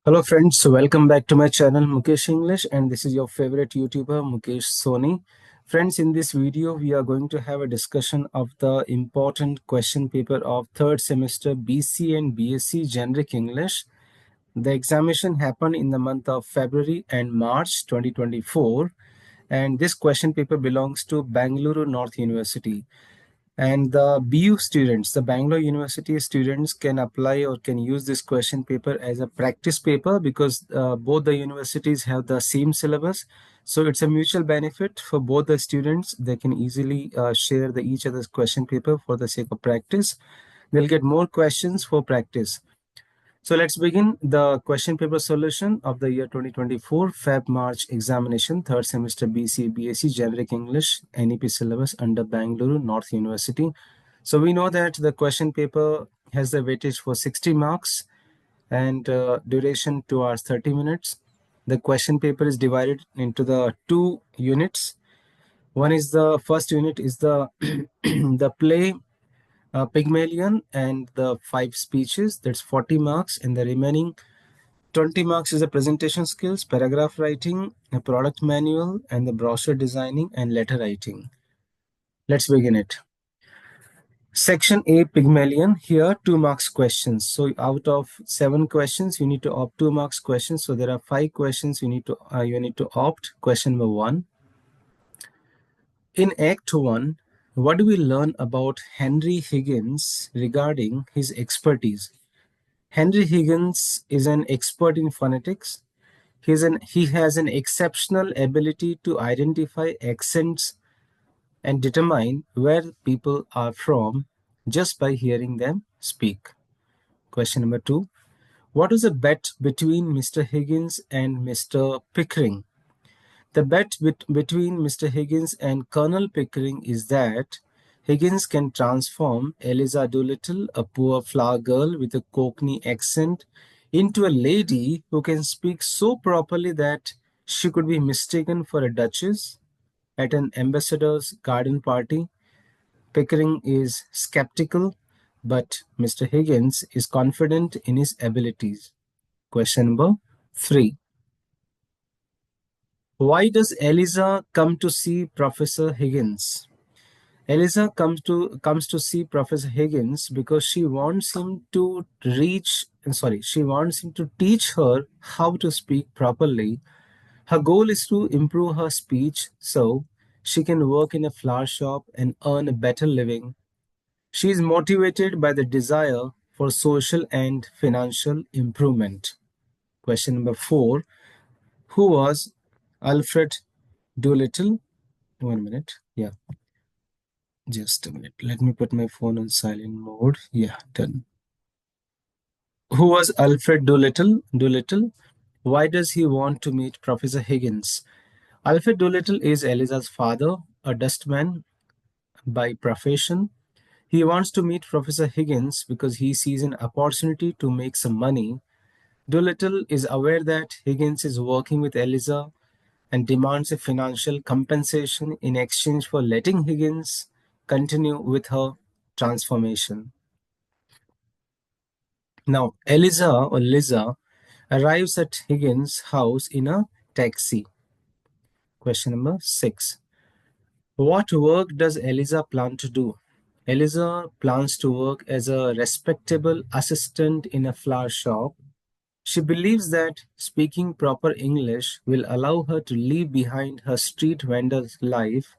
Hello friends, so welcome back to my channel Mukesh English, and this is your favorite YouTuber Mukesh Soni. Friends, in this video we are going to have a discussion of the important question paper of third semester BC and B.Sc Generic English. The examination happened in the month of February and March 2024, and this question paper belongs to Bangalore North University. And the BU students, the Bangalore University students, can apply or can use this question paper as a practice paper because both the universities have the same syllabus. So it's a mutual benefit for both the students. They can easily share each other's question paper for the sake of practice. They'll get more questions for practice. So let's begin the question paper solution of the year 2024 Feb-March examination, third semester BC, B.Sc Generic English, NEP syllabus under Bangalore North University. So we know that the question paper has the weightage for 60 marks and duration 2 hours 30 minutes. The question paper is divided into the two units. One is the first unit is the the play Pygmalion and the 5 speeches, that's 40 marks, and the remaining 20 marks is the presentation skills, paragraph writing, a product manual, and the brochure designing and letter writing. Let's begin it. Section A, Pygmalion. Here 2 marks questions. So out of 7 questions, you need to opt 2 marks questions. So there are 5 questions you need to opt. Question number 1. In Act 1, what do we learn about Henry Higgins regarding his expertise? Henry Higgins is an expert in phonetics. He has an exceptional ability to identify accents and determine where people are from just by hearing them speak. Question number 2. What was the bet between Mr. Higgins and Mr. Pickering? The bet between Mr. Higgins and Colonel Pickering is that Higgins can transform Eliza Doolittle, a poor flower girl with a Cockney accent, into a lady who can speak so properly that she could be mistaken for a duchess at an ambassador's garden party. Pickering is skeptical, but Mr. Higgins is confident in his abilities. Question number 3. Why does Eliza come to see Professor Higgins? Eliza comes to see Professor Higgins because she wants him to teach her how to speak properly. Her goal is to improve her speech so she can work in a flower shop and earn a better living. She is motivated by the desire for social and financial improvement. Question number 4. Who was Alfred Doolittle? 1 minute. Yeah. Just a minute. Let me put my phone on silent mode. Yeah, done. Who was Alfred Doolittle? Why does he want to meet Professor Higgins? Alfred Doolittle is Eliza's father, a dustman by profession. He wants to meet Professor Higgins because he sees an opportunity to make some money. Doolittle is aware that Higgins is working with Eliza and demands a financial compensation in exchange for letting Higgins continue with her transformation. Now, Liza arrives at Higgins' house in a taxi. Question number 6. What work does Eliza plan to do? Eliza plans to work as a respectable assistant in a flower shop. She believes that speaking proper English will allow her to leave behind her street vendor's life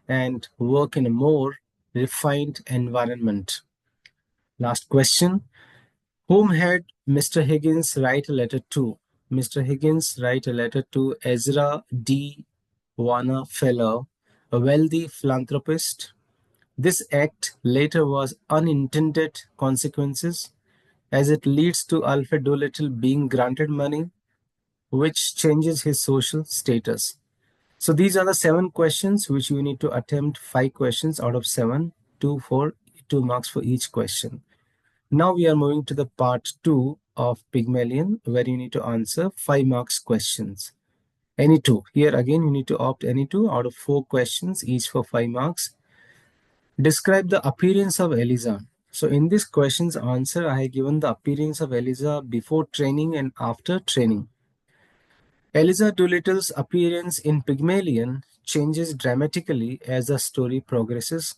and work in a more refined environment. Last question. Whom had Mr. Higgins write a letter to? Mr. Higgins write a letter to Ezra D. Warner Feller, a wealthy philanthropist. This act later was unintended consequences as it leads to Alfred Doolittle being granted money, which changes his social status. So these are the 7 questions which you need to attempt 5 questions out of 7, 2 marks for each question. Now we are moving to the part 2 of Pygmalion, where you need to answer 5 marks questions. Any 2. Here again you need to opt any 2 out of 4 questions, each for 5 marks. Describe the appearance of Eliza. So in this question's answer, I have given the appearance of Eliza before training and after training. Eliza Doolittle's appearance in Pygmalion changes dramatically as the story progresses,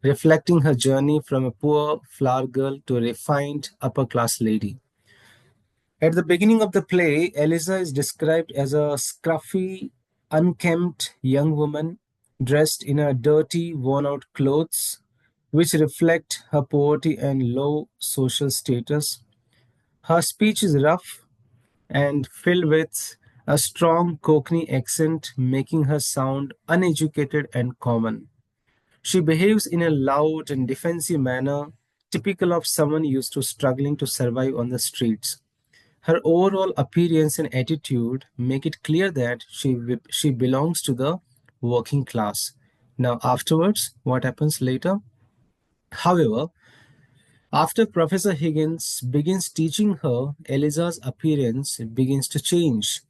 reflecting her journey from a poor flower girl to a refined upper-class lady. At the beginning of the play, Eliza is described as a scruffy, unkempt young woman dressed in a dirty, worn-out clothes, which reflect her poverty and low social status. Her speech is rough and filled with a strong Cockney accent, making her sound uneducated and common. She behaves in a loud and defensive manner, typical of someone used to struggling to survive on the streets. Her overall appearance and attitude make it clear that she belongs to the working class. Now, afterwards, what happens later? However, after Professor Higgins begins teaching her, Eliza's appearance begins to change.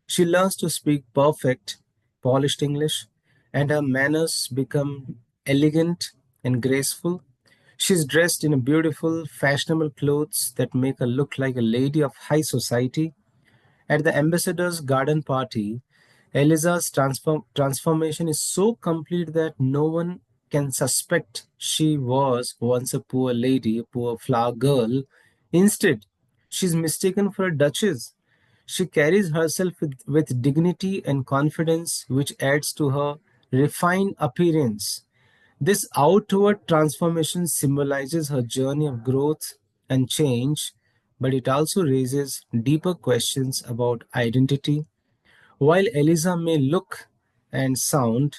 She learns to speak perfect, polished English, and her manners become elegant and graceful. She's dressed in a beautiful, fashionable clothes that make her look like a lady of high society. At the ambassador's garden party, Eliza's transformation is so complete that no one can suspect she was once a poor lady, a poor flower girl. Instead, she's mistaken for a duchess. She carries herself with dignity and confidence, which adds to her refined appearance. This outward transformation symbolizes her journey of growth and change, but it also raises deeper questions about identity. While Eliza and sound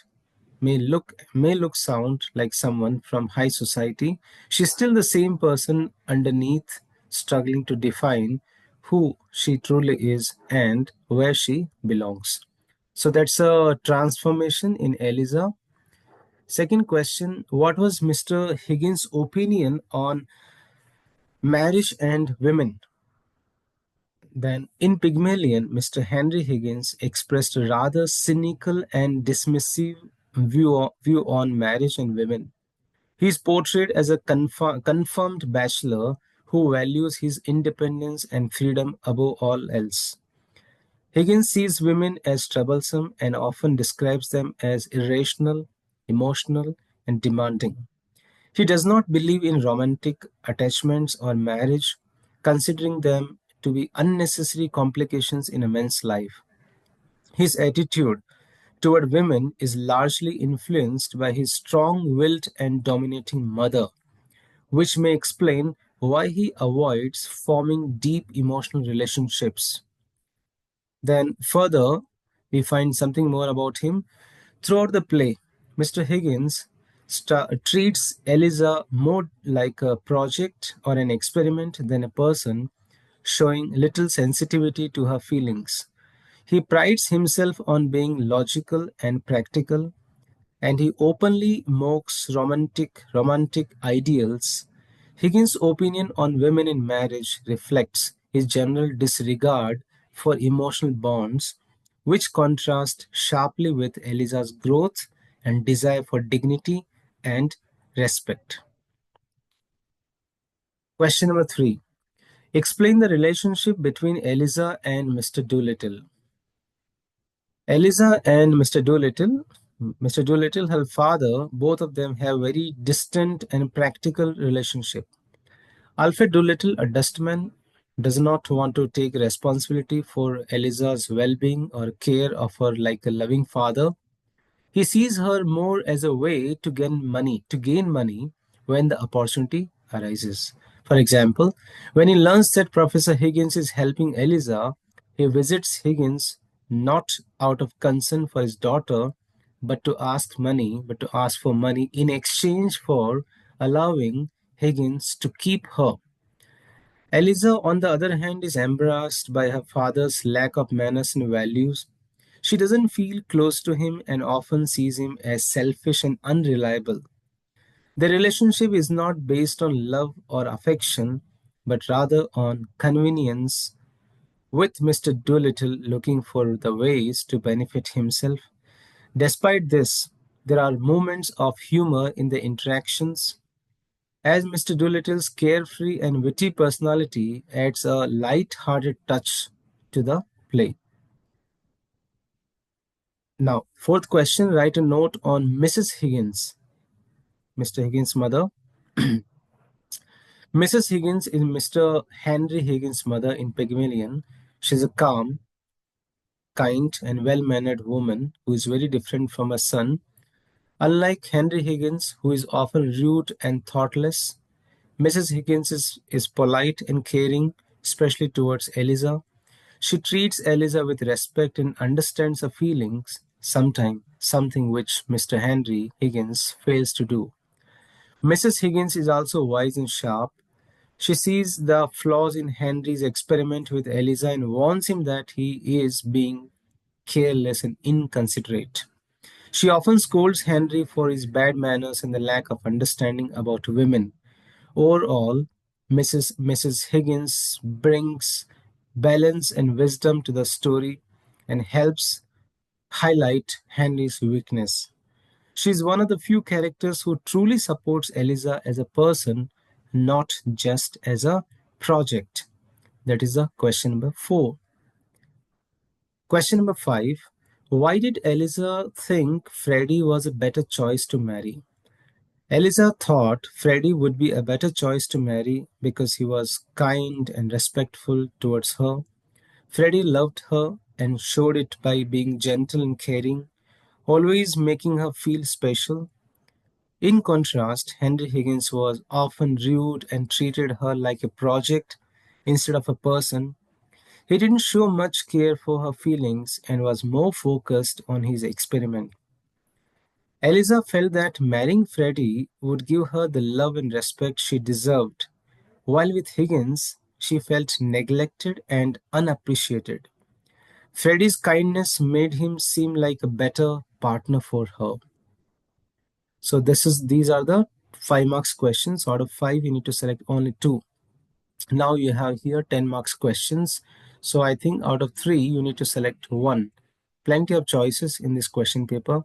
may look sound like someone from high society, she's still the same person underneath, struggling to define who she truly is and where she belongs. So that's a transformation in Eliza. Second question, what was Mr. Higgins' opinion on marriage and women? Then, in Pygmalion, Mr. Henry Higgins expressed a rather cynical and dismissive view on marriage and women. He is portrayed as a confirmed bachelor who values his independence and freedom above all else. Higgins sees women as troublesome and often describes them as irrational, emotional, and demanding. He does not believe in romantic attachments or marriage, considering them to be unnecessary complications in a man's life. His attitude toward women is largely influenced by his strong willed and dominating mother, which may explain why he avoids forming deep emotional relationships. Then, further, we find something more about him. Throughout the play, Mr. Higgins treats Eliza more like a project or an experiment than a person, showing little sensitivity to her feelings. He prides himself on being logical and practical, and he openly mocks romantic ideals. Higgins' opinion on women in marriage reflects his general disregard for emotional bonds, which contrast sharply with Eliza's growth and desire for dignity and respect. Question number 3. Explain the relationship between Eliza and Mr. Doolittle. Eliza and Mr. Doolittle, her father, both of them have very distant and practical relationship. Alfred Doolittle, a dustman, does not want to take responsibility for Eliza's well-being or care of her like a loving father. He sees her more as a way to gain money when the opportunity arises. For example, when he learns that Professor Higgins is helping Eliza, he visits Higgins not out of concern for his daughter, but to ask for money in exchange for allowing Higgins to keep her. Eliza, on the other hand, is embarrassed by her father's lack of manners and values. She doesn't feel close to him and often sees him as selfish and unreliable. The relationship is not based on love or affection, but rather on convenience, with Mr. Doolittle looking for the ways to benefit himself. Despite this, there are moments of humor in the interactions. as Mr. Doolittle's carefree and witty personality adds a light-hearted touch to the play. Now, fourth question, write a note on Mrs. Higgins, Mr. Higgins' mother. Mrs. Higgins is Mr. Henry Higgins' mother in Pygmalion. She's a calm, kind, and well-mannered woman who is very different from her son. Unlike Henry Higgins, who is often rude and thoughtless, Mrs. Higgins is polite and caring, especially towards Eliza. She treats Eliza with respect and understands her feelings, sometimes something which Mr. Henry Higgins fails to do. Mrs. Higgins is also wise and sharp. She sees the flaws in Henry's experiment with Eliza and warns him that he is being careless and inconsiderate. She often scolds Henry for his bad manners and the lack of understanding about women. Overall, Mrs. Higgins brings balance and wisdom to the story and helps highlight Henry's weakness. She is one of the few characters who truly supports Eliza as a person, not just as a project. That is the question number 4. Question number 5. Why did Eliza think Freddie was a better choice to marry? Eliza thought Freddie would be a better choice to marry because he was kind and respectful towards her. Freddie loved her and showed it by being gentle and caring, always making her feel special. In contrast, Henry Higgins was often rude and treated her like a project instead of a person. He didn't show much care for her feelings and was more focused on his experiment. Eliza felt that marrying Freddie would give her the love and respect she deserved, while with Higgins, she felt neglected and unappreciated. Freddie's kindness made him seem like a better partner for her. So these are the 5 marks questions. Out of 5, you need to select only 2. Now you have here 10 marks questions. So I think out of 3, you need to select 1. Plenty of choices in this question paper.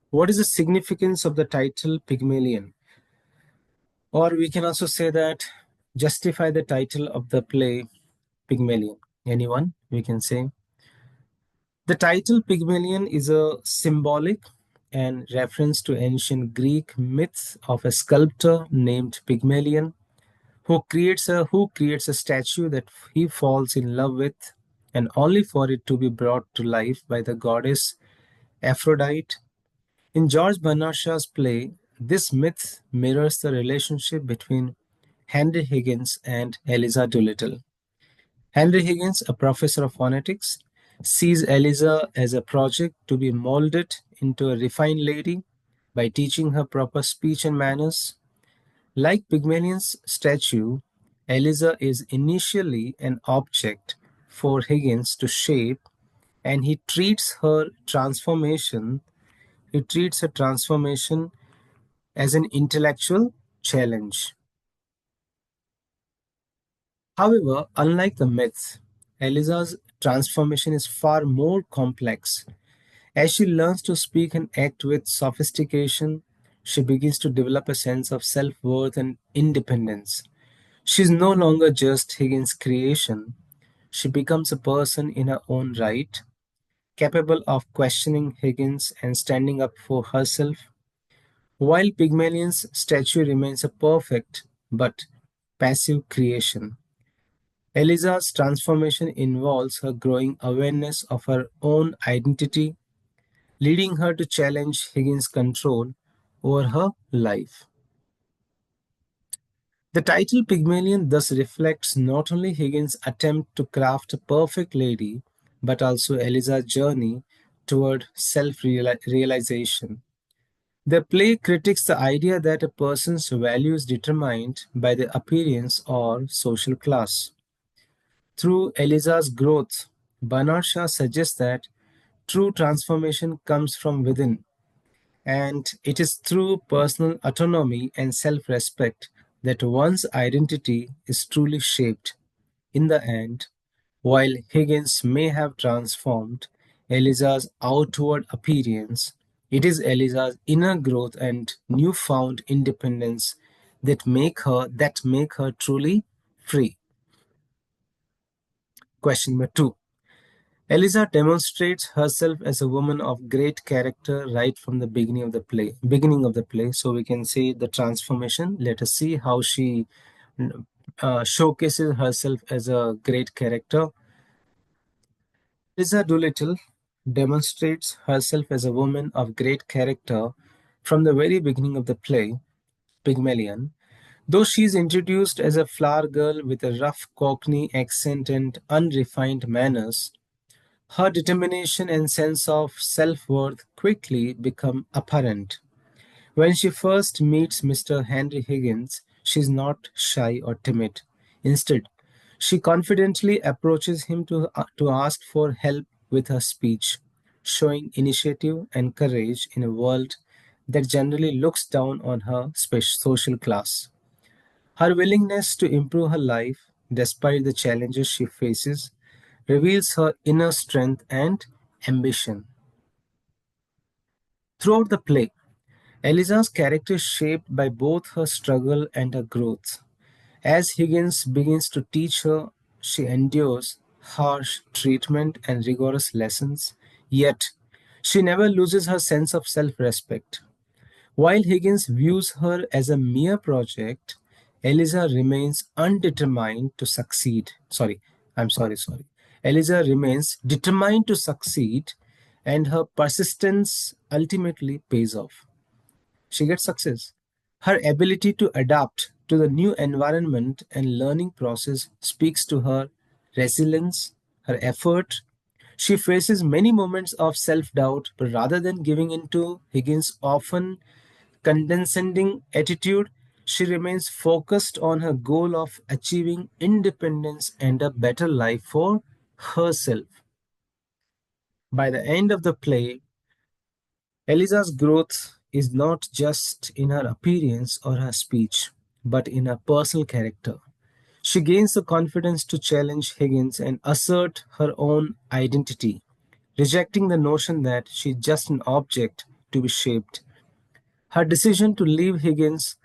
What is the significance of the title Pygmalion? Or we can also say that justify the title of the play Pygmalion. Anyone? We can say. The title Pygmalion is a symbolic and reference to ancient Greek myth of a sculptor named Pygmalion who creates a statue that he falls in love with, and only for it to be brought to life by the goddess Aphrodite. In George Bernard Shaw's play, this myth mirrors the relationship between Henry Higgins and Eliza Doolittle. Henry Higgins, a professor of phonetics, sees Eliza as a project to be molded into a refined lady by teaching her proper speech and manners. Like Pygmalion's statue, Eliza is initially an object for Higgins to shape, and he treats her transformation as an intellectual challenge. However, unlike the myth, Eliza's transformation is far more complex. As she learns to speak and act with sophistication, she begins to develop a sense of self-worth and independence. She is no longer just Higgins' creation. She becomes a person in her own right, capable of questioning Higgins and standing up for herself. While Pygmalion's statue remains a perfect but passive creation, Eliza's transformation involves her growing awareness of her own identity, leading her to challenge Higgins' control over her life. The title Pygmalion thus reflects not only Higgins' attempt to craft a perfect lady, but also Eliza's journey toward self-realization. The play critiques the idea that a person's value is determined by their appearance or social class. Through Eliza's growth, Bernard Shaw suggests that true transformation comes from within, and it is through personal autonomy and self-respect that one's identity is truly shaped. In the end, while Higgins may have transformed Eliza's outward appearance, it is Eliza's inner growth and newfound independence that make her truly free. Question number 2. Eliza demonstrates herself as a woman of great character right from the beginning of the play. So we can see the transformation. Let us see how she showcases herself as a great character. Eliza Doolittle demonstrates herself as a woman of great character from the very beginning of the play, Pygmalion. Though she is introduced as a flower girl with a rough Cockney accent and unrefined manners, her determination and sense of self-worth quickly become apparent. When she first meets Mr. Henry Higgins, she is not shy or timid. Instead, she confidently approaches him to ask for help with her speech, showing initiative and courage in a world that generally looks down on her social class. Her willingness to improve her life, despite the challenges she faces, reveals her inner strength and ambition. Throughout the play, Eliza's character is shaped by both her struggle and her growth. As Higgins begins to teach her, she endures harsh treatment and rigorous lessons, yet she never loses her sense of self respect. While Higgins views her as a mere project, Eliza remains undetermined to succeed. Sorry. Eliza remains determined to succeed, and her persistence ultimately pays off. She gets success. Her ability to adapt to the new environment and learning process speaks to her resilience, her effort. She faces many moments of self doubt, but rather than giving in to Higgins' often condescending attitude, she remains focused on her goal of achieving independence and a better life for herself. By the end of the play, Eliza's growth is not just in her appearance or her speech, but in her personal character. She gains the confidence to challenge Higgins and assert her own identity, rejecting the notion that she's just an object to be shaped. Her decision to leave Higgins,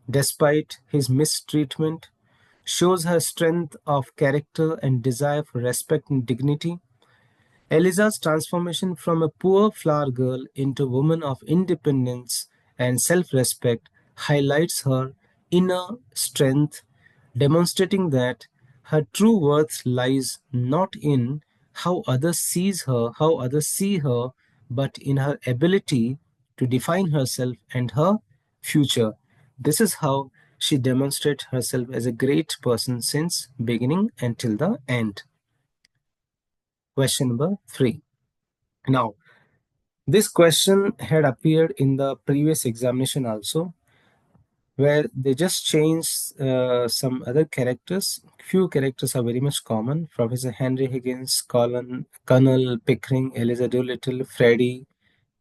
despite his mistreatment, shows her strength of character and desire for respect and dignity. Eliza's transformation from a poor flower girl into a woman of independence and self respect highlights her inner strength, demonstrating that her true worth lies not in how others see her, but in her ability to define herself and her future. This is how she demonstrates herself as a great person since beginning until the end. Question number 3. Now, this question had appeared in the previous examination also, where they just changed some other characters. Few characters are very much common. Professor Henry Higgins, Colonel Pickering, Eliza Doolittle, Freddie,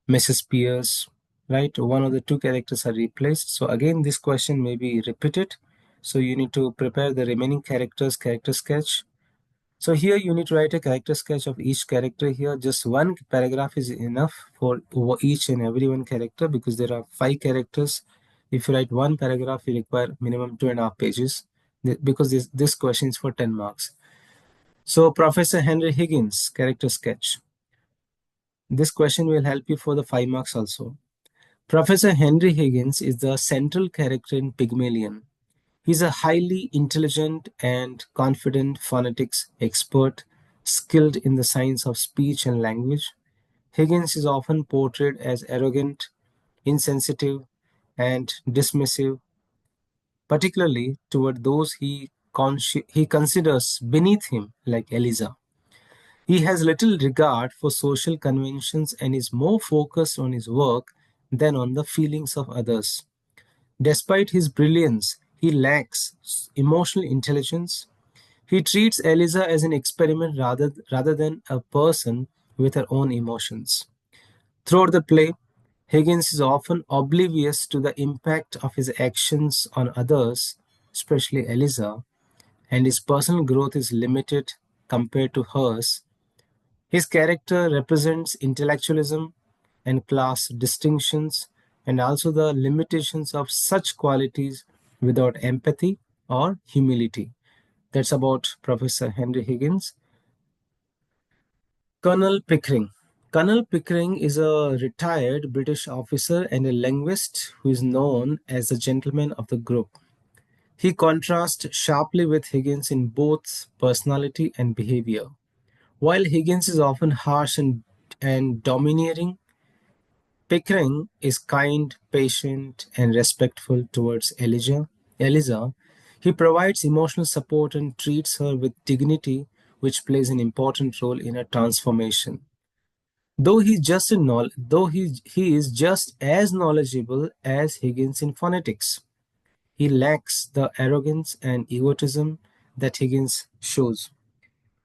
Mrs. Pierce, right? One of the two characters are replaced. So again, this question may be repeated. So you need to prepare the remaining characters, character sketch. So here you need to write a character sketch of each character here. Just one paragraph is enough for each and every one character because there are 5 characters. If you write one paragraph, you require minimum 2.5 pages because this question is for 10 marks. So Professor Henry Higgins, character sketch. This question will help you for the 5 marks also. Professor Henry Higgins is the central character in Pygmalion. He's a highly intelligent and confident phonetics expert, skilled in the science of speech and language. Higgins is often portrayed as arrogant, insensitive, and dismissive, particularly toward those he considers beneath him, like Eliza. He has little regard for social conventions and is more focused on his work than on the feelings of others. Despite his brilliance, he lacks emotional intelligence. He treats Eliza as an experiment rather than a person with her own emotions. Throughout the play, Higgins is often oblivious to the impact of his actions on others, especially Eliza, and his personal growth is limited compared to hers. His character represents intellectualism and class distinctions, and also the limitations of such qualities without empathy or humility. That's about Professor Henry Higgins. Colonel Pickering. Colonel Pickering is a retired British officer and a linguist who is known as the gentleman of the group. He contrasts sharply with Higgins in both personality and behavior. While Higgins is often harsh and domineering, Pickering is kind, patient, and respectful towards Eliza. He provides emotional support and treats her with dignity, which plays an important role in her transformation. Though he is just as knowledgeable as Higgins in phonetics, he lacks the arrogance and egotism that Higgins shows.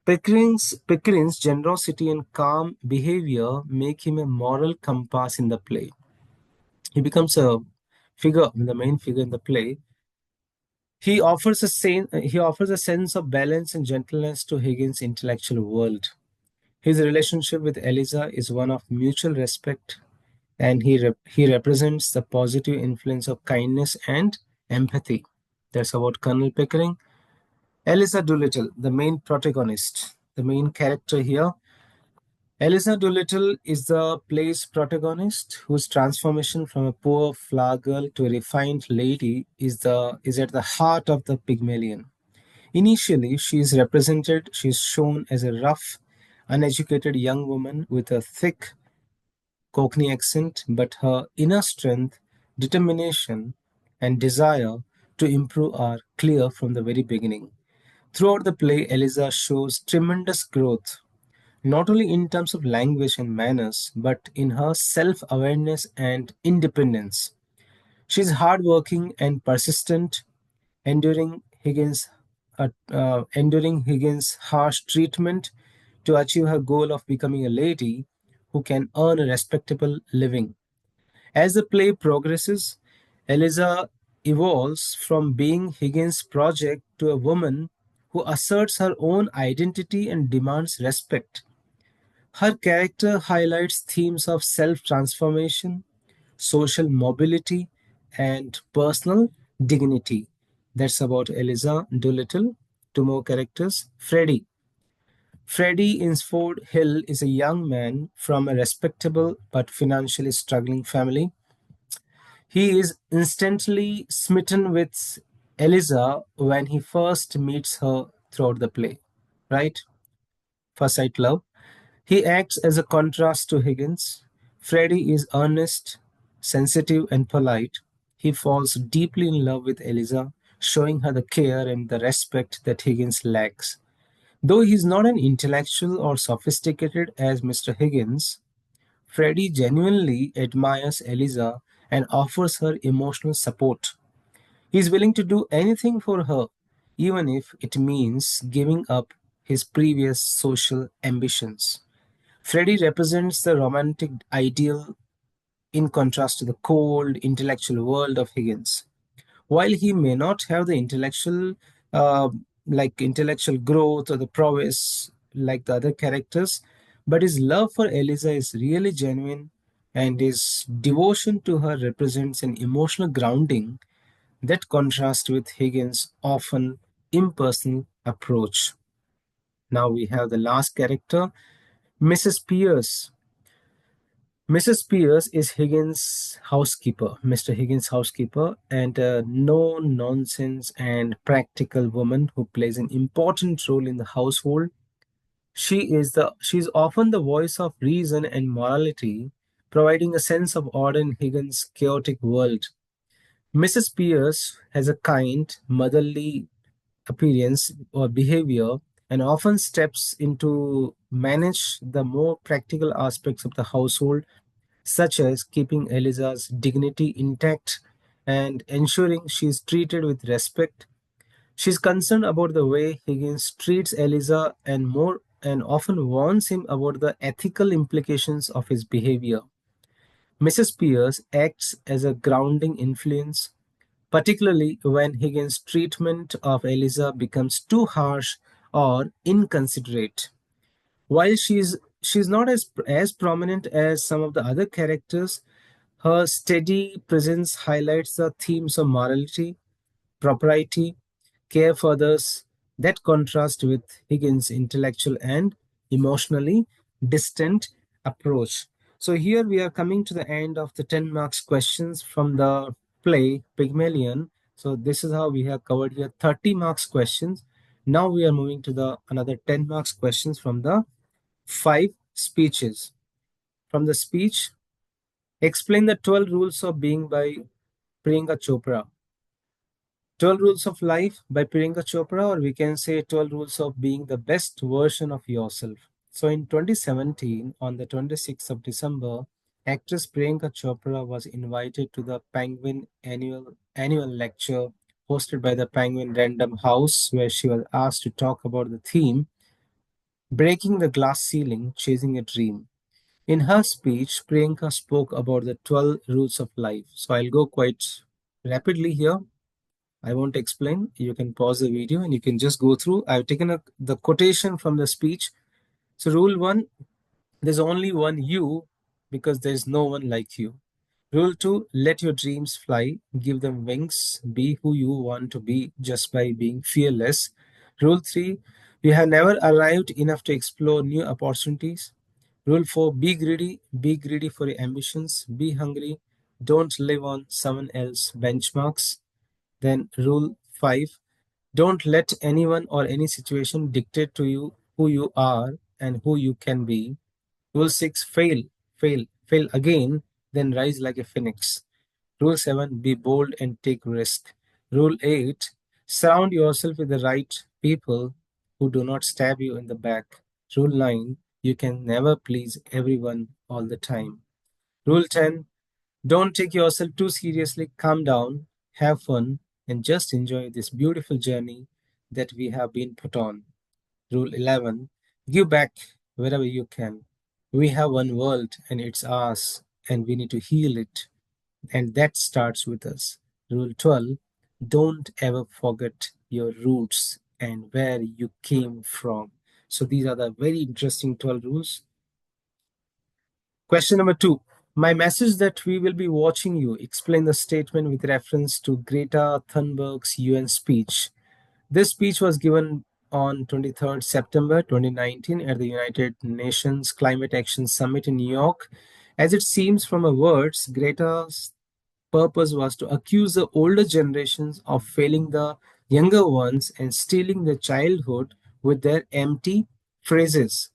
Pickering's generosity and calm behavior make him a moral compass in the play. He becomes the main figure in the play. He offers a sense of balance and gentleness to Higgins' intellectual world. His relationship with Eliza is one of mutual respect, and he represents the positive influence of kindness and empathy. That's about Colonel Pickering. Eliza Doolittle, the main protagonist, the main character here. Eliza Doolittle is the play's protagonist, whose transformation from a poor flower girl to a refined lady is at the heart of the Pygmalion. Initially, she is shown as a rough, uneducated young woman with a thick Cockney accent, but her inner strength, determination, and desire to improve are clear from the very beginning. Throughout the play, Eliza shows tremendous growth, not only in terms of language and manners, but in her self awareness and independence. She is hardworking and persistent, enduring enduring Higgins' harsh treatment to achieve her goal of becoming a lady who can earn a respectable living. As the play progresses, Eliza evolves from being Higgins' project to a woman who asserts her own identity and demands respect. Her character highlights themes of self transformation, social mobility, and personal dignity. That's about Eliza Doolittle. Two more characters. Freddie. Freddie Insford Hill is a young man from a respectable but financially struggling family. He is instantly smitten with Eliza when he first meets her throughout the play, right? First sight love. He acts as a contrast to Higgins. Freddie is earnest, sensitive, and polite. He falls deeply in love with Eliza, showing her the care and the respect that Higgins lacks. Though he is not an intellectual or sophisticated as Mr. Higgins, Freddie genuinely admires Eliza and offers her emotional support. He is willing to do anything for her, even if it means giving up his previous social ambitions. Freddie represents the romantic ideal in contrast to the cold, intellectual world of Higgins. While he may not have the uh, intellectual growth or the prowess like the other characters, but his love for Eliza is really genuine, and his devotion to her represents an emotional grounding that contrasts with Higgins' often impersonal approach. Now we have the last character, Mrs. Pierce. Mrs. Pierce is Higgins' housekeeper, Mr. Higgins' housekeeper, and a no nonsense and practical woman who plays an important role in the household. She is often the voice of reason and morality, providing a sense of order in Higgins' chaotic world. Mrs. Pierce has a kind, motherly appearance or behavior and often steps in to manage the more practical aspects of the household, such as keeping Eliza's dignity intact and ensuring she is treated with respect. She's concerned about the way Higgins treats Eliza and often warns him about the ethical implications of his behavior. Mrs. Pierce acts as a grounding influence, particularly when Higgins' treatment of Eliza becomes too harsh or inconsiderate. While she's not as prominent as some of the other characters, her steady presence highlights the themes of morality, propriety, care for others, that contrast with Higgins' intellectual and emotionally distant approach. So here we are coming to the end of the 10 marks questions from the play Pygmalion. So this is how we have covered here 30 marks questions. Now we are moving to the another 10 marks questions from the 5 speeches. From the speech, explain the 12 rules of being by Priyanka Chopra. 12 Rules of Life by Priyanka Chopra, or we can say 12 Rules of Being the Best Version of Yourself. So in 2017, on the 26th of December, actress Priyanka Chopra was invited to the Penguin annual lecture hosted by the Penguin Random House, where she was asked to talk about the theme Breaking the Glass Ceiling, Chasing a Dream. In her speech, Priyanka spoke about the 12 rules of life. So I'll go quite rapidly here. I won't explain. You can pause the video and you can just go through. I've taken the quotation from the speech. So, rule one, there's only one you because there's no one like you. Rule two, let your dreams fly, give them wings, be who you want to be just by being fearless. Rule three, you have never arrived enough to explore new opportunities. Rule four, be greedy for your ambitions, be hungry, don't live on someone else's benchmarks. Then rule 5, don't let anyone or any situation dictate to you who you are and who you can be. Rule 6, fail again, then rise like a phoenix. Rule 7, be bold and take risk. Rule 8, surround yourself with the right people who do not stab you in the back. Rule 9, you can never please everyone all the time. Rule 10, don't take yourself too seriously, calm down, have fun, and just enjoy this beautiful journey that we have been put on. Rule 11, give back wherever you can. We have one world and it's ours, and we need to heal it, and that starts with us. Rule 12, don't ever forget your roots and where you came from. So, these are the very interesting 12 rules. Question number 2. My message that we will be watching you explain the statement with reference to Greta Thunberg's UN speech. This speech was given on 23rd September 2019 at the United Nations Climate Action Summit in New York. As it seems from her words, Greta's purpose was to accuse the older generations of failing the younger ones and stealing their childhood with their empty phrases.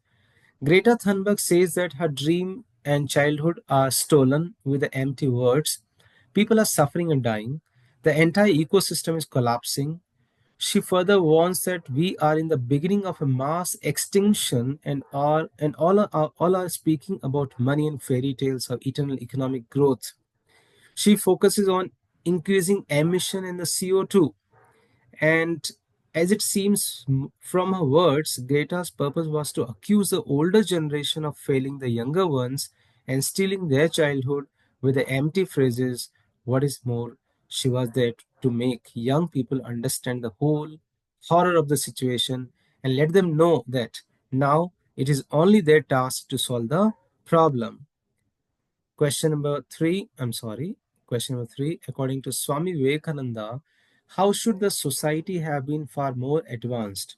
Greta Thunberg says that her dream and childhood are stolen with the empty words. People are suffering and dying. The entire ecosystem is collapsing. She further warns that we are in the beginning of a mass extinction and all are speaking about money and fairy tales of eternal economic growth. She focuses on increasing emission in the CO2, and as it seems from her words, Greta's purpose was to accuse the older generation of failing the younger ones and stealing their childhood with the empty phrases. What is more, she was there to make young people understand the whole horror of the situation and let them know that now it is only their task to solve the problem. Question number three, I'm sorry. Question number 3, according to Swami Vivekananda, how should the society have been far more advanced?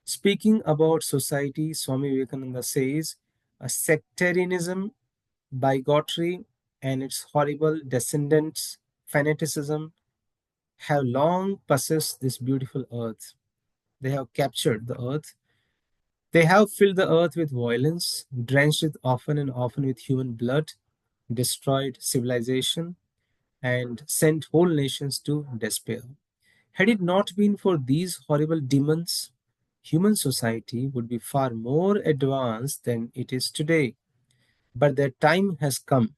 Speaking about society, Swami Vivekananda says, a sectarianism, bigotry, and its horrible descendants, fanaticism, have long possessed this beautiful earth. They have captured the earth. They have filled the earth with violence, drenched it often and often with human blood, destroyed civilization, and sent whole nations to despair. Had it not been for these horrible demons, human society would be far more advanced than it is today. But their time has come.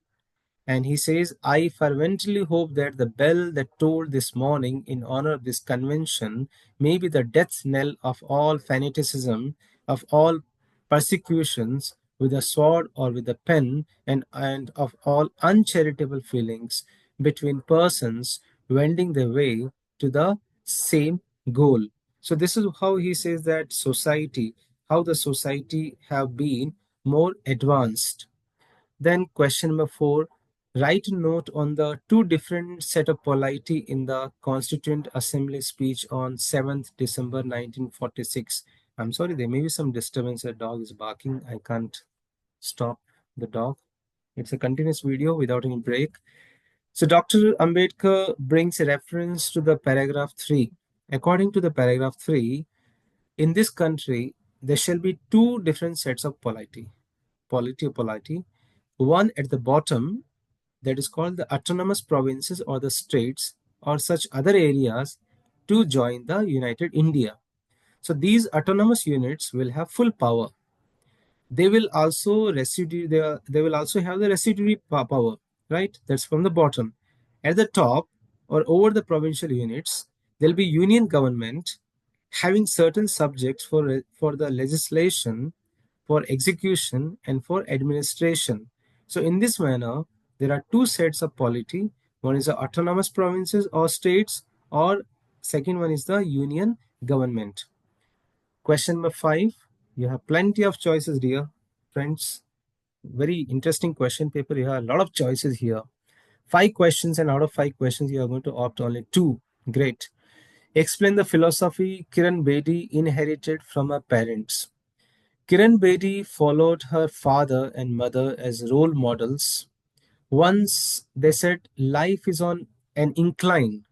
And he says, I fervently hope that the bell that tolled this morning in honor of this convention may be the death knell of all fanaticism, of all persecutions with a sword or with a pen, and of all uncharitable feelings between persons wending their way to the same goal. So this is how he says that society, how the society have been more advanced. Then question number 4, Write a note on the two different set of polity in the Constituent Assembly speech on 7th December 1946. I'm sorry, there may be some disturbance. A dog is barking. I can't stop the dog. It's a continuous video without any break. So Dr. Ambedkar brings a reference to the paragraph 3. According to the paragraph 3, in this country, there shall be two different sets of polity. Polity. One at the bottom, that is called the autonomous provinces or the states or such other areas to join the United India. So these autonomous units will have full power. They will also they will also have the residuary power, right? That's from the bottom. At the top or over the provincial units, there'll be union government having certain subjects for the legislation, for execution, and for administration. So in this manner, there are two sets of polity. One is the autonomous provinces or states, or second one is the union government. Question number 5. You have plenty of choices, dear friends. Very interesting question paper. You have a lot of choices here. 5 questions, and out of 5 questions, you are going to opt only 2. Great. Explain the philosophy Kiran Bedi inherited from her parents. Kiran Bedi followed her father and mother as role models. Once they said life is on an incline.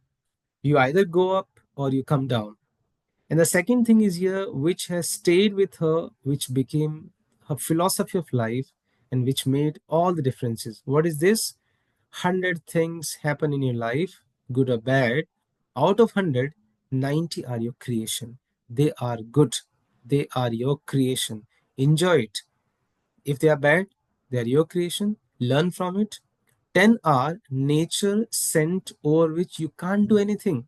You either go up or you come down. And the second thing is here, which has stayed with her, which became her philosophy of life, and which made all the differences. What is this? 100 things happen in your life, good or bad. Out of 100, 90 are your creation. They are good. They are your creation. Enjoy it. If they are bad, they are your creation. Learn from it. 10 are nature sent over which you can't do anything.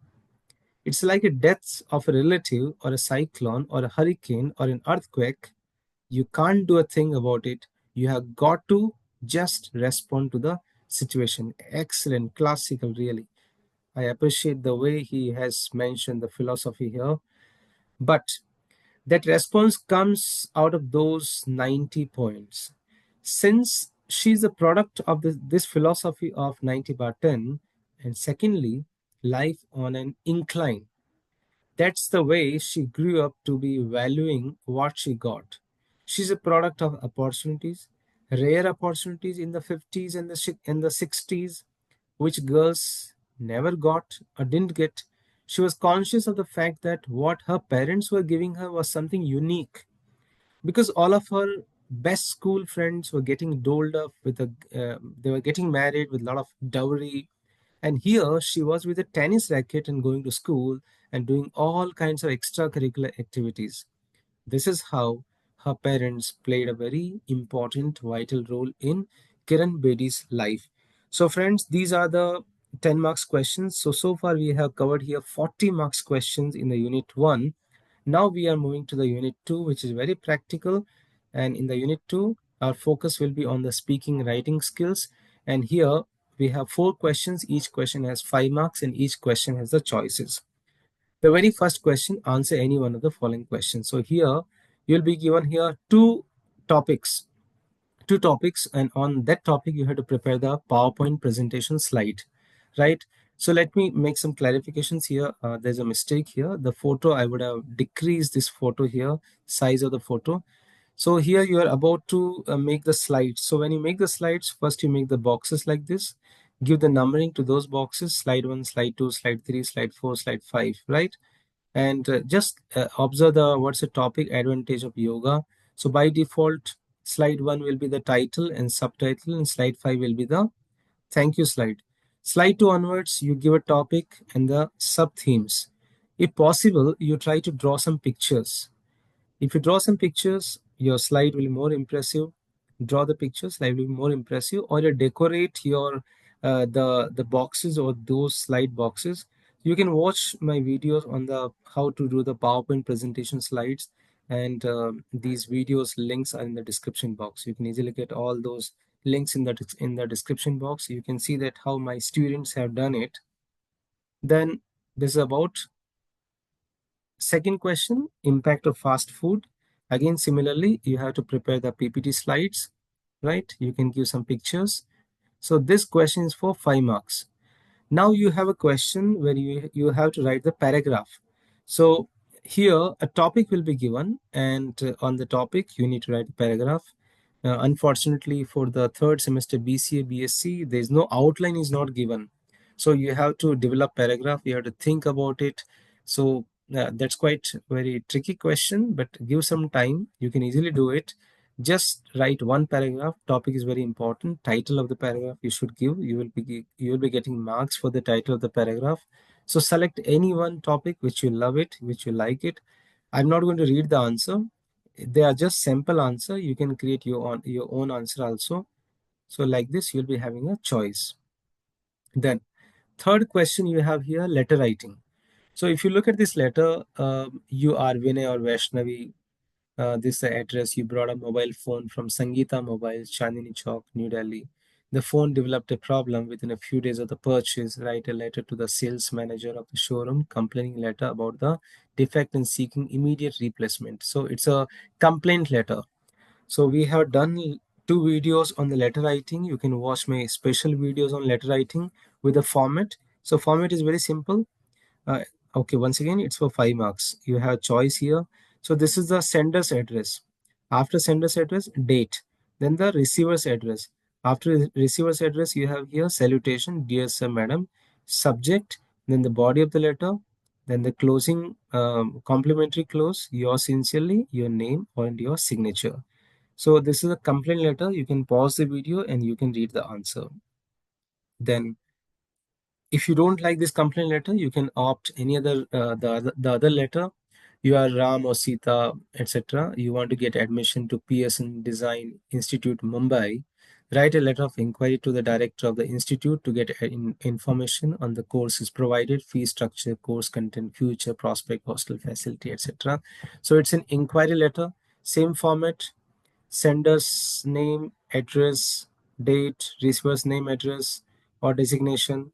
It's like a death of a relative or a cyclone or a hurricane or an earthquake. You can't do a thing about it. You have got to just respond to the situation. Excellent, classical, really. I appreciate the way he has mentioned the philosophy here. But that response comes out of those 90 points. Since she's a product of this philosophy of 90 bar 10, and secondly, life on an incline. That's the way she grew up to be valuing what she got. She's a product of opportunities, rare opportunities in the 50s and the 60s, which girls never got or didn't get. She was conscious of the fact that what her parents were giving her was something unique because all of her best school friends were getting doled up with they were getting married with a lot of dowry, and here she was with a tennis racket and going to school and doing all kinds of extracurricular activities. This is how her parents played a very important, vital role in Kiran Bedi's life. So, friends, these are the 10 marks questions. So far we have covered here 40 marks questions in the unit 1. Now we are moving to the unit 2, which is very practical. And in the unit 2, our focus will be on the speaking writing skills. And here we have 4 questions. Each question has 5 marks and each question has the choices. The very first question, answer any one of the following questions. So here you'll be given here topics, two topics, and on that topic you have to prepare the PowerPoint presentation slide, right? So let me make some clarifications here. There's a mistake here. The photo, I would have decreased this photo here, size of the photo. So here you are about to make the slides. So when you make the slides, first you make the boxes like this, give the numbering to those boxes, slide 1, slide 2, slide 3, slide 4, slide 5, right? And just observe what's the topic, advantage of yoga. So by default, slide 1 will be the title and subtitle, and slide 5 will be the thank you slide. Slide 2 onwards, you give a topic and the sub themes. If possible, you try to draw some pictures. If you draw some pictures, your slide will be more impressive. Draw the pictures, slide will be more impressive, or you decorate your the boxes or those slide boxes. You can watch my videos on the how to do the PowerPoint presentation slides, and these videos links are in the description box. You can easily get all those links in the description box. You can see that how my students have done it. Then this is about second question, impact of fast food. Again, similarly, you have to prepare the PPT slides, right? You can give some pictures. So this question is for 5 marks. Now you have a question where you have to write the paragraph. So here a topic will be given, and on the topic you need to write a paragraph. Unfortunately, for the third semester BCA BSc, there is no outline is not given. So you have to develop paragraph. You have to think about it. So that's quite very tricky question, but give some time. You can easily do it. Just write one paragraph. Topic is very important. Title of the paragraph you should give. You will be getting marks for the title of the paragraph. So select any one topic which you love it, which you like it. I'm not going to read the answer. They are just sample answer. You can create your own answer also. So like this, you'll be having a choice. Then third question you have here, letter writing. So if you look at this letter, you are Vinay or Vaishnavi. This is the address. You brought a mobile phone from Sangeeta Mobile, Chandni Chowk, New Delhi. The phone developed a problem within a few days of the purchase. Write a letter to the sales manager of the showroom, complaining letter about the defect and seeking immediate replacement. So it's a complaint letter. So we have done two videos on the letter writing. You can watch my special videos on letter writing with the format. So format is very simple. uh, okay, once again, it's for 5 marks. You have choice here. So this is the sender's address. After sender's address, date. Then the receiver's address. After receiver's address, you have here salutation, dear sir, madam, subject, then the body of the letter, then the closing complimentary close, yours sincerely, your name, and your signature. So this is a complaint letter. You can pause the video and you can read the answer. Then if you don't like this complaint letter, you can opt any other the other letter. You are Ram or Sita, etc. You want to get admission to Pearson Design Institute, Mumbai. Write a letter of inquiry to the director of the institute to get information on the courses provided, fee structure, course content, future prospect, hostel facility, etc. So it's an inquiry letter, same format, sender's name, address, date, receiver's name, address, or designation,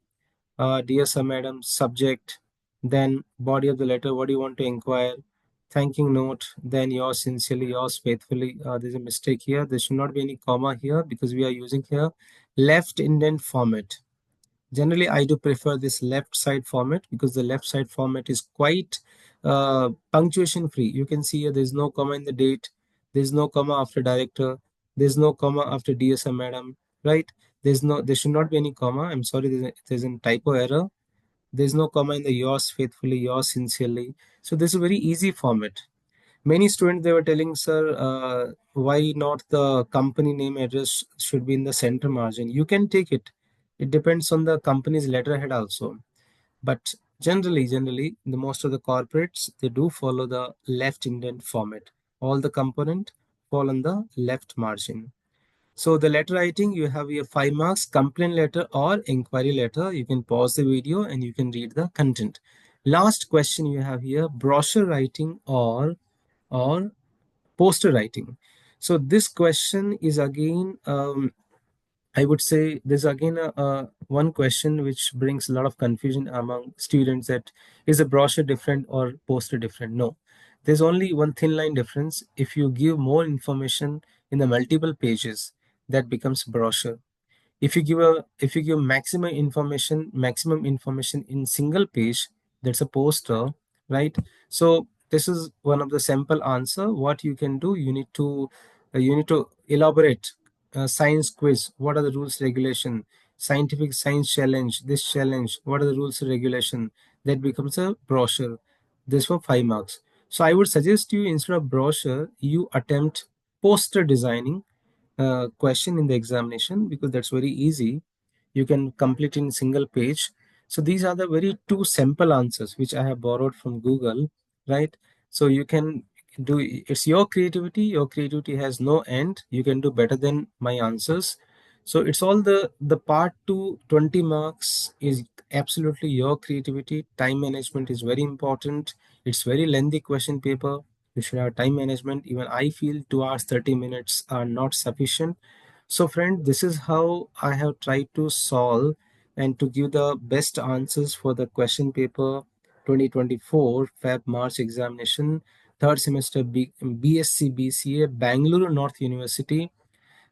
dear sir, madam, subject, then body of the letter, what do you want to inquire, thanking note, then yours sincerely, yours faithfully. There's a mistake here. There should not be any comma here because we are using here left indent format. Generally, I do prefer this left side format because the left side format is quite punctuation free. You can see here there's no comma in the date, there's no comma after director, there's no comma after DSM madam, right? There should not be any comma. I'm sorry, there's a typo error. There's no comma in the yours faithfully, yours sincerely. So this is a very easy format. Many students, they were telling, sir, why not the company name address should be in the center margin? You can take it. It depends on the company's letterhead also. But generally, the most of the corporates, they do follow the left indent format. All the component fall on the left margin. So the letter writing, you have your 5 marks, complaint letter or inquiry letter. You can pause the video and you can read the content. Last question you have here, brochure writing or poster writing. So this question is again, I would say there's again one question which brings a lot of confusion among students, that is a brochure different or poster different? No, there's only one thin line difference. If you give more information in the multiple pages, that becomes brochure. If you give maximum information in single page, that's a poster, right? So this is one of the simple answer. What you can do, you need to elaborate. Science quiz, what are the rules regulation? Scientific science challenge, this challenge, what are the rules and regulation? That becomes a brochure. This for 5 marks. So I would suggest you, instead of brochure, you attempt poster designing question in the examination, because that's very easy. You can complete in single page. So these are the very two simple answers which I have borrowed from Google, right? So you can do, it's your creativity has no end. You can do better than my answers. So it's all the part 2 20 marks is absolutely your creativity. Time management is very important. It's very lengthy question paper. You should have time management. Even I feel 2 hours 30 minutes are not sufficient. So friend, this is how I have tried to solve and to give the best answers for the question paper 2024 Feb March examination, third semester Bsc BCA, Bangalore North University.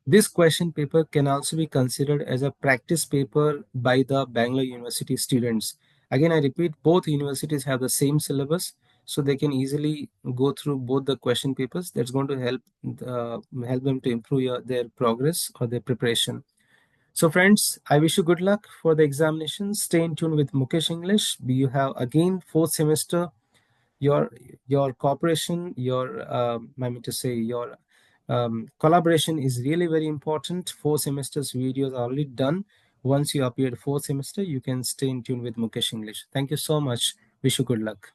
This question paper can also be considered as a practice paper by the Bangalore University students. Again, I repeat, both universities have the same syllabus, so they can easily go through both the question papers. That's going to help them to improve their progress or their preparation. So friends, I wish you good luck for the examinations. Stay in tune with Mukesh English. You have again fourth semester. Your cooperation, I mean to say your collaboration is really very important. 4 semesters videos are already done. Once you appear fourth semester, you can stay in tune with Mukesh English. Thank you so much. Wish you good luck.